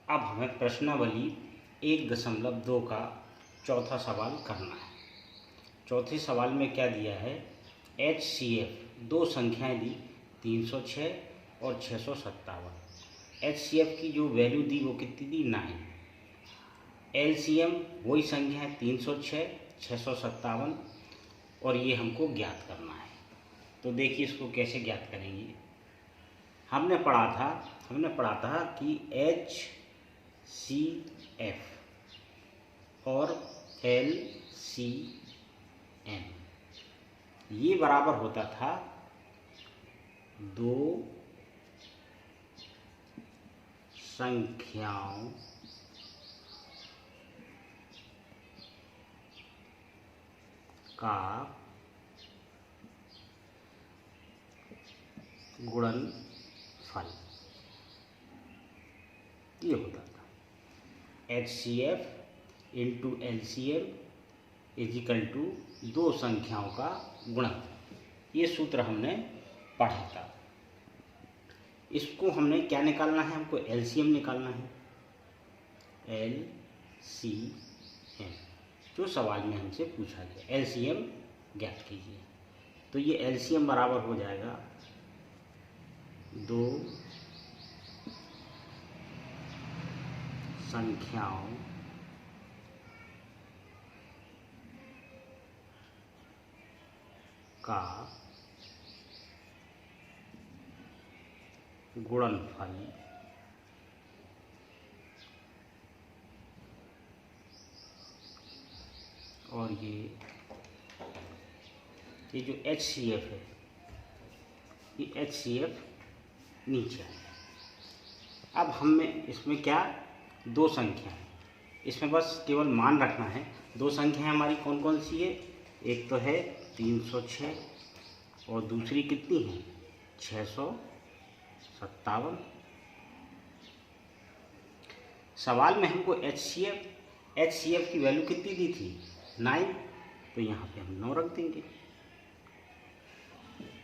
अब हमें प्रश्नावली 1.2 का चौथा सवाल करना है। चौथे सवाल में क्या दिया है, HCF दो संख्याएं दी 306 और 657। HCF की जो वैल्यू दी वो कितनी दी, 9। LCM वही संख्या है 306 657 और ये हमको ज्ञात करना है। तो देखिए इसको कैसे ज्ञात करेंगे। हमने पढ़ा था कि HCF और LCM ये बराबर होता था दो संख्याओं का गुणनफल। ये होता था HCF into LCM equal to दो संख्याओं का गुणनफल। ये सूत्र हमने पढ़ा था। इसको हमने क्या निकालना है, हमको LCM निकालना है। LCM जो सवाल में हमसे पूछा गया, LCM ज्ञात कीजिए। तो ये LCM बराबर हो जाएगा दो संख्याओं का गुणनफल और ये जो HCF है, ये HCF नीचे है। अब हमें इसमें क्या, दो संख्या है, इसमें बस केवल मान रखना है। दो संख्याएं हमारी कौन कौन सी है, एक तो है 306 और दूसरी कितनी है 657। सवाल में हमको HCF की वैल्यू कितनी दी थी, 9। तो यहाँ पे हम 9 रख देंगे।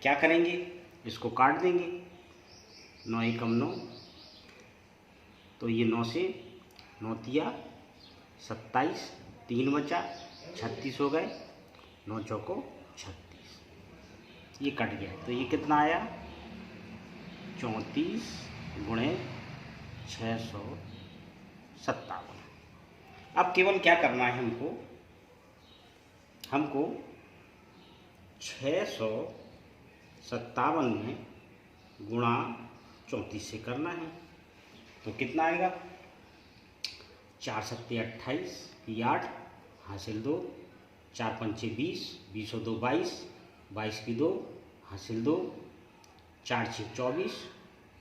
क्या करेंगे, इसको काट देंगे, 9 एकम 9। तो ये 9 से 9 तिया 27, 3 बचा, 36 हो गए, 9 चौको 36, ये कट गया। तो ये कितना आया, 34 गुणे 657। अब केवल क्या करना है, हमको 657 में गुणा 34 से करना है। तो कितना आएगा, 4 सत्ते 28, 8 हासिल 2, 4 पंचे 20, 20 और 2 22, 22 की 2 हासिल 2, 4 6 24,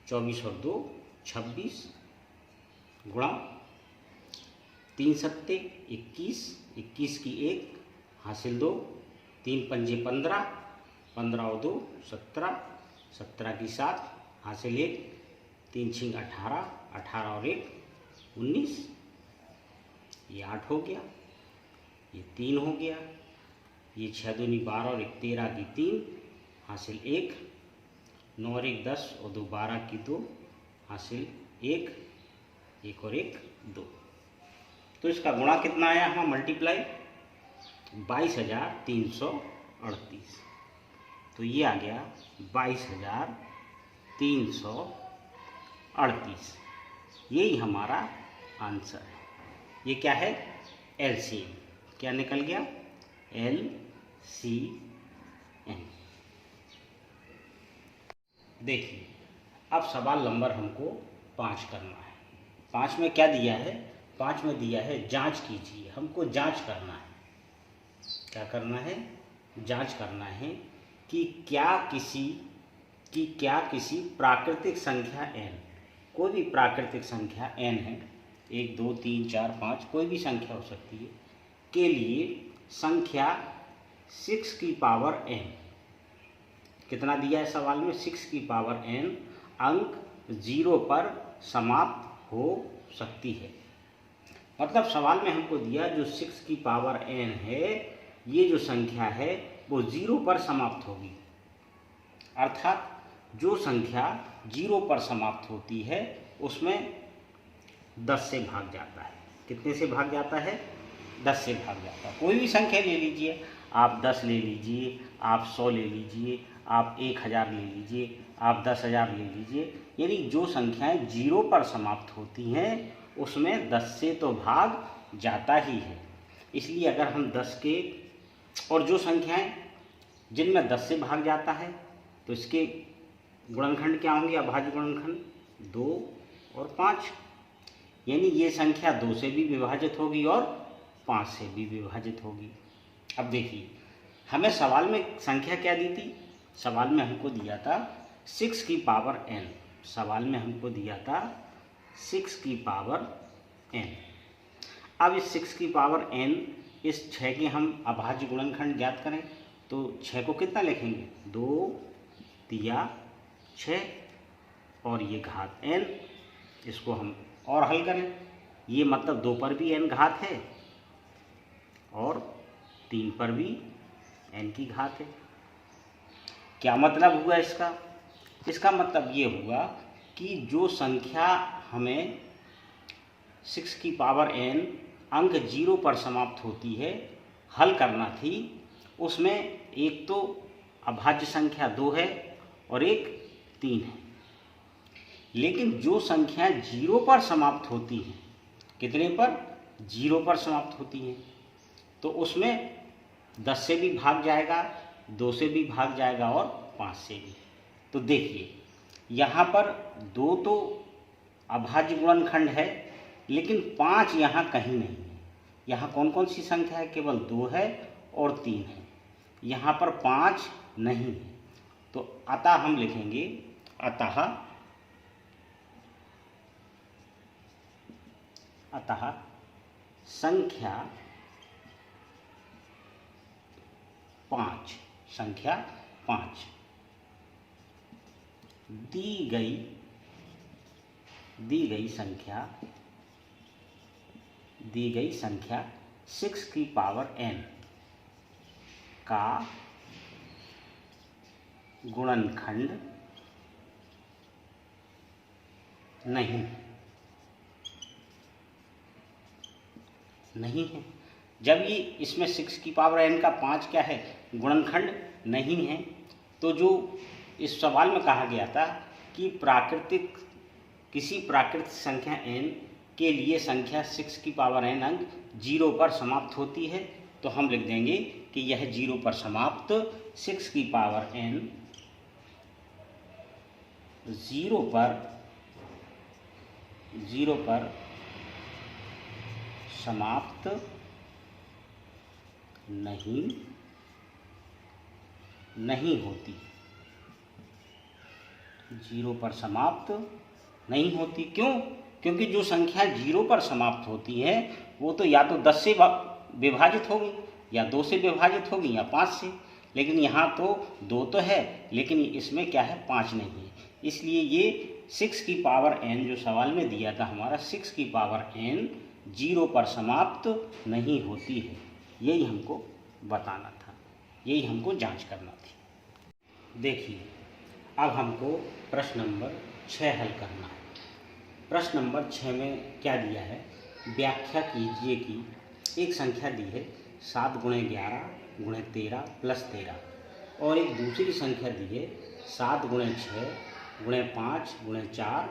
24 और 2 26 गुणा 3 सत्ते 21, 21 की 1 हासिल 2, 3 पंजे 15, 15 और 2 17, 17 की 7 हासिल 1, 3 6 18, 18 और 1 19, ये 8 हो गया, ये 3 हो गया, ये 6 दूनी 12 और 1 13 की 3 हासिल 1, 9 और 1 10 और 2 12 की 2 हासिल 1, 1 और 1 2। तो इसका गुणा कितना आया, हमारा मल्टीप्लाई 22,338। तो ये आ गया 22,338। यही हमारा आंसर है। ये क्या है, LCM। क्या निकल गया, LCM। देखिए अब सवाल नंबर हमको 5 करना है। 5 में क्या दिया है, 5 में दिया है जांच कीजिए। हमको जांच करना है, क्या करना है, जांच करना है कि क्या किसी प्राकृतिक संख्या n, कोई भी प्राकृतिक संख्या n है, 1 2 3 4 5 कोई भी संख्या हो सकती है, के लिए संख्या 6 की पावर n, कितना दिया है सवाल में, 6 की पावर n अंक 0 पर समाप्त हो सकती है। मतलब सवाल में हमको दिया जो 6 की पावर n है, ये जो संख्या है वो 0 पर समाप्त होगी। अर्थात जो संख्या 0 पर समाप्त होती है उसमें 10 से भाग जाता है। कितने से भाग जाता है? 10 से भाग जाता है। कोई भी संख्या ले लीजिए, आप 10 ले लीजिए, आप 100 ले लीजिए, आप 1000 ले लीजिए, आप 10,000 ले लीजिए, यानी जो संख्याएं 0 पर समाप्त होती हैं उसमें 10 से तो भाग जाता ही है। इसलिए अगर हम 10 के और जो संख्याएं जिनमें 10 से भाग जाता है तो इसके गुणनखंड क्या होंगे? अभाज्य गुणनखंड 2 और 5, यानी ये संख्या 2 से भी विभाजित होगी और 5 से भी विभाजित होगी। अब देखिए, हमें सवाल में संख्या क्या दी थी? सवाल में हमको दिया था 6 की पावर n। सवाल में हमको दिया था 6 की पावर n। अब इस 6 की पावर n, इस 6 के हम अभाज्य गुणनखंड ज्ञात करें तो 6 को कितना लिखेंगे? 2 तिया 6 और ये घात n, इसको हम और हल करें, ये मतलब 2 पर भी n घात है और 3 पर भी n की घात है। क्या मतलब हुआ इसका? इसका मतलब ये हुआ कि जो संख्या हमें 6 की पावर n अंक 0 पर समाप्त होती है हल करना थी, उसमें एक तो अभाज्य संख्या 2 है और एक 3 है। लेकिन जो संख्याएं 0 पर समाप्त होती हैं, कितने पर? 0 पर समाप्त होती हैं, तो उसमें 10 से भी भाग जाएगा, 2 से भी भाग जाएगा और 5 से भी। तो देखिए, यहाँ पर 2 तो अभाज्य गुणनखंड है, लेकिन 5 यहाँ कहीं नहीं है। यहाँ कौन कौन सी संख्या है? केवल 2 है और 3 है, यहाँ पर 5 नहीं है। तो अतः हम लिखेंगे, अतः संख्या 5 दी गई संख्या 6 की पावर n का गुणनखंड नहीं है। जब ये इसमें 6 की पावर n का 5 क्या है? गुणनखंड नहीं है, तो जो इस सवाल में कहा गया था कि किसी प्राकृतिक संख्या n के लिए संख्या 6 की पावर n अंक 0 पर समाप्त होती है, तो हम लिख देंगे कि यह 0 पर समाप्त 6 की पावर n 0 पर समाप्त नहीं होती। 0 पर समाप्त नहीं होती। क्यों? क्योंकि जो संख्या 0 पर समाप्त होती है वो तो या तो 10 से विभाजित होगी, या 2 से विभाजित होगी, या 5 से। लेकिन यहाँ तो 2 तो है, लेकिन इसमें क्या है? 5 नहीं है। इसलिए ये 6 की पावर n जो सवाल में दिया था हमारा, 6 की पावर n 0 पर समाप्त नहीं होती है। यही हमको बताना था, यही हमको जांच करना थी। देखिए, अब हमको प्रश्न नंबर 6 हल करना है। प्रश्न नंबर 6 में क्या दिया है? व्याख्या कीजिए कि एक संख्या दी है 7 × 11 × 13 + 13 और एक दूसरी संख्या दी है 7 × 6 × 5 × 4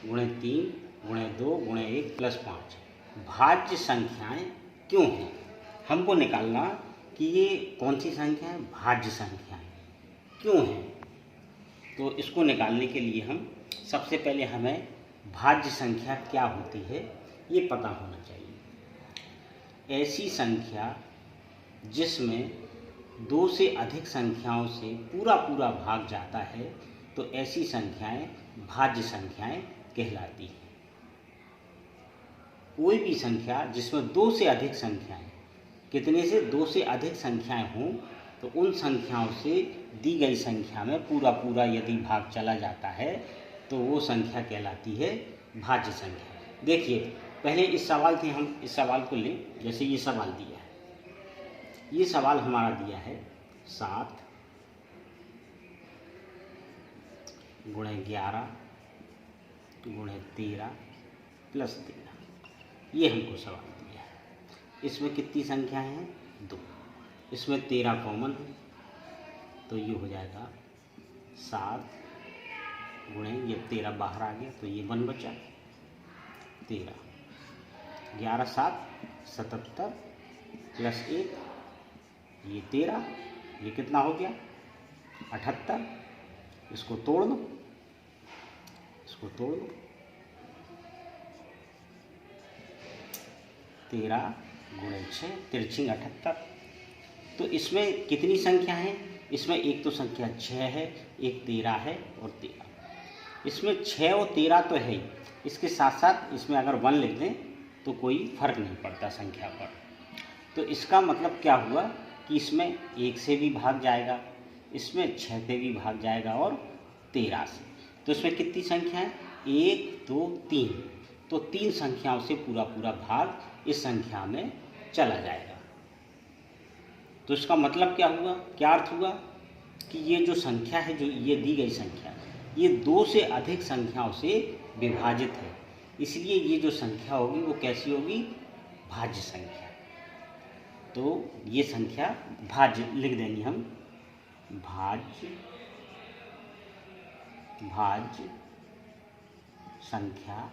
× 3 × 2 × 1 + 5 भाज्य संख्याएं क्यों हैं? हमको निकालना कि ये कौन सी संख्या है? भाज्य संख्याएं क्यों हैं? तो इसको निकालने के लिए हम सबसे पहले हमें भाज्य संख्या क्या होती है ये पता होना चाहिए। ऐसी संख्या जिसमें 2 से अधिक संख्याओं से पूरा भाग जाता है, तो ऐसी संख्याएं भाज्य संख्याएं कहलाती हैं। कोई भी संख्या जिसमें 2 से अधिक संख्याएं, कितने से? 2 से अधिक संख्याएं हों, तो उन संख्याओं से दी गई संख्या में पूरा यदि भाग चला जाता है तो वो संख्या कहलाती है भाज्य संख्या। देखिए, पहले इस सवाल से हम इस सवाल को लें। जैसे ये सवाल दिया है, ये सवाल हमारा दिया है 7 × 11 × 13 + 13। ये हमको सवाल दिया है। इसमें कितनी संख्याएं हैं? 2। इसमें 13 कॉमन है, तो ये हो जाएगा 7 गुणे ये 13 बाहर आ गया तो ये 1 बचा 13। 11 7 77 प्लस 1 ये 13, ये कितना हो गया 78। इसको तोड़ दो, इसको तोड़ दो। 13 गुणे 6 तिरछिंग 78। तो इसमें कितनी संख्या है? इसमें एक तो संख्या 6 है, एक 13 है और 13। इसमें 6 और 13 तो है ही, इसके साथ साथ इसमें अगर 1 लिख दें तो कोई फर्क नहीं पड़ता संख्या पर। तो इसका मतलब क्या हुआ कि इसमें 1 से भी भाग जाएगा, इसमें 6 से भी भाग जाएगा और 13 से। तो इसमें कितनी संख्या है? 1 2 3। तो 3 संख्याओं से पूरा पूरा भाग इस संख्या में चला जाएगा। तो इसका मतलब क्या हुआ, क्या अर्थ हुआ कि ये जो संख्या है, जो ये दी गई संख्या, ये 2 से अधिक संख्याओं से विभाजित है। इसलिए ये जो संख्या होगी वो कैसी होगी? भाज्य संख्या। तो ये संख्या भाज्य लिख देंगे हम, भाज्य संख्या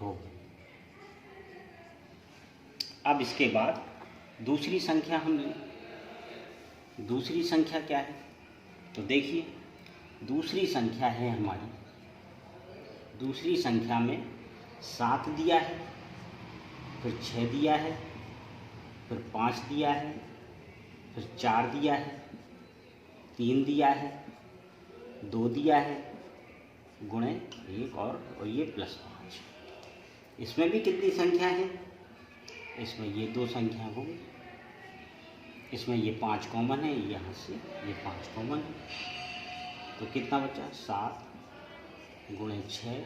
होगी। अब इसके बाद दूसरी संख्या हम लें। दूसरी संख्या क्या है? तो देखिए, दूसरी संख्या है हमारी, दूसरी संख्या में 7 दिया है, फिर 6 दिया है, फिर 5 दिया है, फिर 4 दिया है, 3 दिया है, 2 दिया है, गुणे 1 और ये प्लस 5। इसमें भी कितनी संख्या है? इसमें ये 2 संख्या होगी, इसमें ये 5 कॉमन है, यहाँ से ये 5 कॉमन है। तो कितना बचा? 7 गुणे 6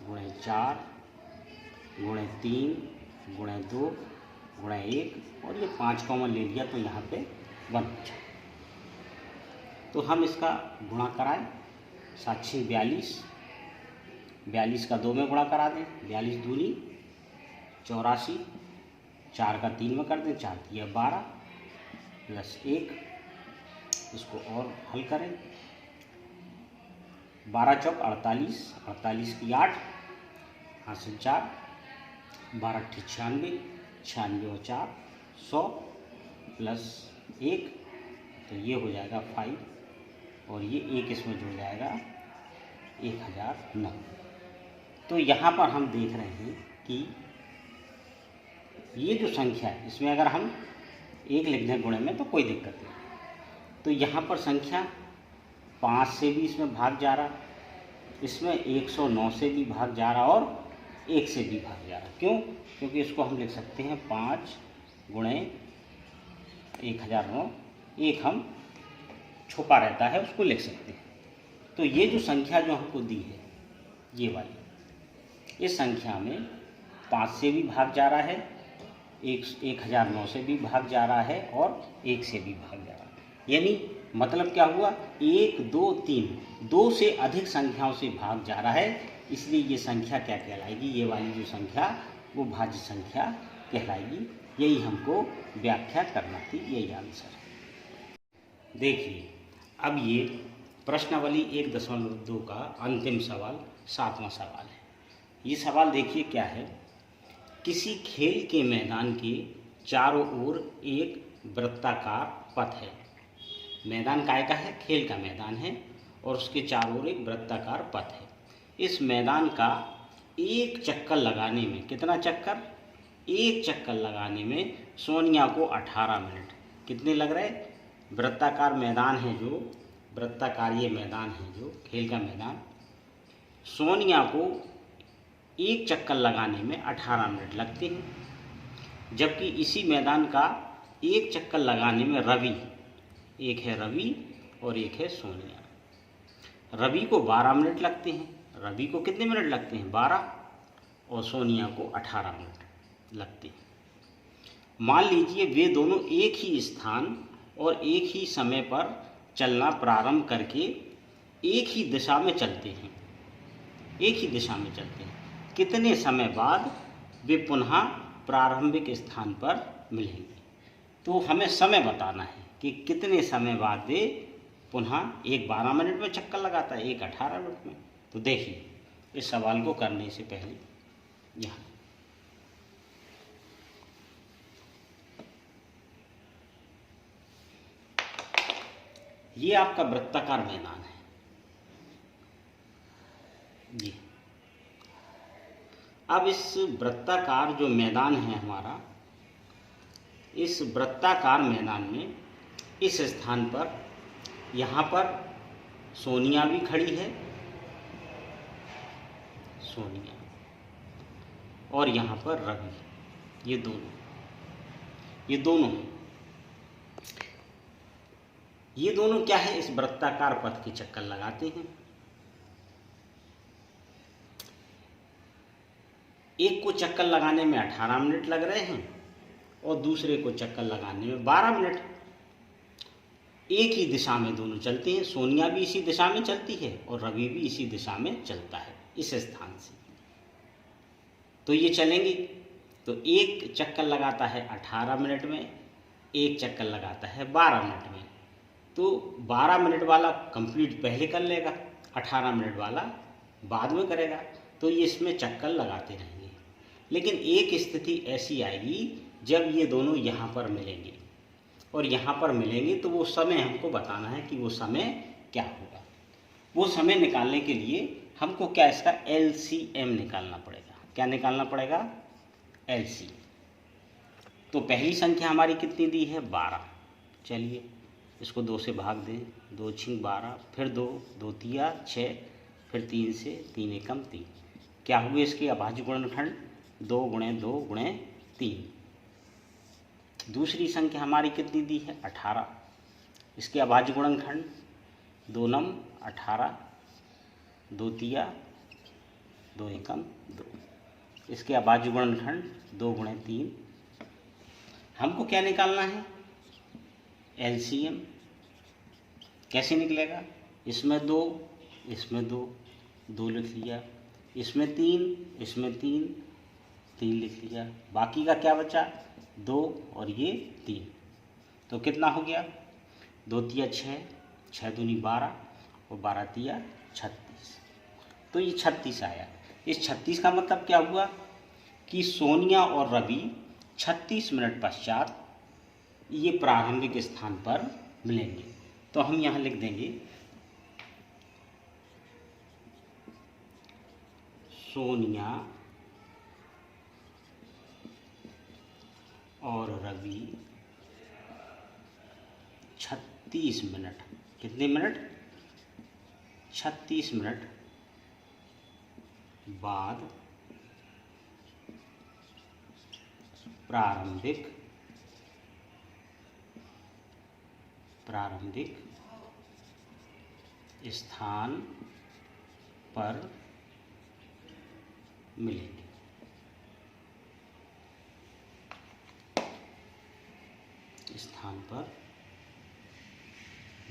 गुणे 4 गुणे 3 गुणे 2 गुणे 1 और ये 5 कॉमन ले लिया तो यहाँ पे 1 बचा। तो हम इसका गुणा कराएं। 7 6 42, 42 का 2 में गुणा करा दें, 42 दूनी 84, 4 का 3 में कर दें, 4 दिया 12 प्लस 1। इसको और हल करें, 12 चौक 48, 48 की 8 हासिल 4, 12 96, 96 और 4 100 प्लस 1, तो ये हो जाएगा 5 और ये 1 इसमें जुड़ जाएगा 1009। तो यहाँ पर हम देख रहे हैं कि ये जो संख्या है इसमें अगर हम 1 लिख दें गुणे में तो कोई दिक्कत नहीं। तो यहाँ पर संख्या 5 से भी इसमें भाग जा रहा, इसमें 109 से भी भाग जा रहा और 1 से भी भाग जा रहा। क्यों? क्योंकि इसको हम लिख सकते हैं 5 गुणे 1009, 1 हम छुपा रहता है उसको लिख सकते हैं। तो ये जो संख्या जो हमको दी है ये वाली, इस संख्या में 5 से भी भाग जा रहा है, 1009 से भी भाग जा रहा है और 1 से भी भाग जा रहा है। यानी मतलब क्या हुआ? 1 2 3 2 से अधिक संख्याओं से भाग जा रहा है, इसलिए ये संख्या क्या कहलाएगी? ये वाली जो संख्या वो भाज्य संख्या कहलाएगी। यही हमको व्याख्या करना थी, यही आंसर है। देखिए, अब ये प्रश्नावली 1.2 का अंतिम सवाल 7वां सवाल है। ये सवाल देखिए क्या है। किसी खेल के मैदान के चारों ओर एक वृत्ताकार पथ है। मैदान काय का है? खेल का मैदान है और उसके चारों ओर एक वृत्ताकार पथ है। इस मैदान का एक चक्कर लगाने में, कितना चक्कर? एक चक्कर लगाने में सोनिया को 18 मिनट कितने लग रहे? वृत्ताकार मैदान है जो, वृत्ताकार ये मैदान है जो खेल का मैदान, सोनिया को एक चक्कर लगाने में 18 मिनट लगते हैं। जबकि इसी मैदान का एक चक्कर लगाने में रवि, एक है रवि और एक है सोनिया, रवि को 12 मिनट लगते हैं। रवि को कितने मिनट लगते हैं? 12, और सोनिया को 18 मिनट लगते हैं। मान लीजिए वे दोनों एक ही स्थान और एक ही समय पर चलना प्रारंभ करके एक ही दिशा में चलते हैं, एक ही दिशा में चलते हैं। कितने समय बाद वे पुनः प्रारंभिक स्थान पर मिलेंगे। तो हमें समय बताना है कि कितने समय बाद वे पुनः, एक 12 मिनट में चक्कर लगाता है, एक 18 मिनट में। तो देखिए इस सवाल को करने से पहले यहाँ ये आपका वृत्ताकार मैदान है। जी, अब इस वृत्ताकार जो मैदान है हमारा, इस वृत्ताकार मैदान में इस स्थान पर, यहाँ पर सोनिया भी खड़ी है, सोनिया, और यहाँ पर रवि, ये दोनों क्या है, इस वृत्ताकार पथ के चक्कर लगाते हैं। एक को चक्कर लगाने में 18 मिनट लग रहे हैं और दूसरे को चक्कर लगाने में 12 मिनट। एक ही दिशा में दोनों चलते हैं, सोनिया भी इसी दिशा में चलती है और रवि भी इसी दिशा में चलता है इस स्थान से। तो ये चलेंगे, तो एक चक्कर लगाता है 18 मिनट में, एक चक्कर लगाता है 12 मिनट में। तो 12 मिनट वाला कंप्लीट पहले कर लेगा, 18 मिनट वाला बाद में करेगा। तो ये इसमें चक्कर लगाते रहेंगे। लेकिन एक स्थिति ऐसी आएगी जब ये दोनों यहाँ पर मिलेंगे, और यहाँ पर मिलेंगे तो वो समय हमको बताना है कि वो समय क्या होगा। वो समय निकालने के लिए हमको क्या, इसका LCM निकालना पड़ेगा। क्या निकालना पड़ेगा? LCM। तो पहली संख्या हमारी कितनी दी है? 12। चलिए इसको 2 से भाग दें, 2 छिंग 12, फिर 2, 2 तिया 6, फिर 3 से, 3 एकम 3। क्या हुए इसके अभाज्य गुणनखंड? 2 गुणे 2 गुणे 3। दूसरी संख्या हमारी कितनी दी है? 18। इसके अभाज्य गुणनखंड 2 नम 18, 2 तिया 2 एकम 2। इसके अभाज्य गुणनखंड 2 गुणे 3। हमको क्या निकालना है? LCM। कैसे निकलेगा? इसमें 2, इसमें 2, 2 लिख लिया, इसमें 3, इसमें 3, 3 लिख लिया। बाकी का क्या बचा? 2 और ये 3। तो कितना हो गया? 2 तिया 6, 6 दूनी 12 और 12 तिया 36। तो ये 36 आया। इस 36 का मतलब क्या हुआ कि सोनिया और रवि 36 मिनट पश्चात ये प्रारंभिक स्थान पर मिलेंगे। तो हम यहाँ लिख देंगे सोनिया और रवि 36 मिनट, कितने मिनट? 36 मिनट बाद प्रारंभिक स्थान पर मिलेंगे। स्थान पर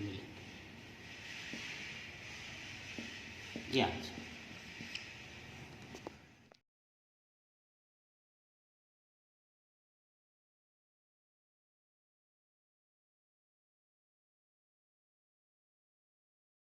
मिलेंगे। जी हाँ।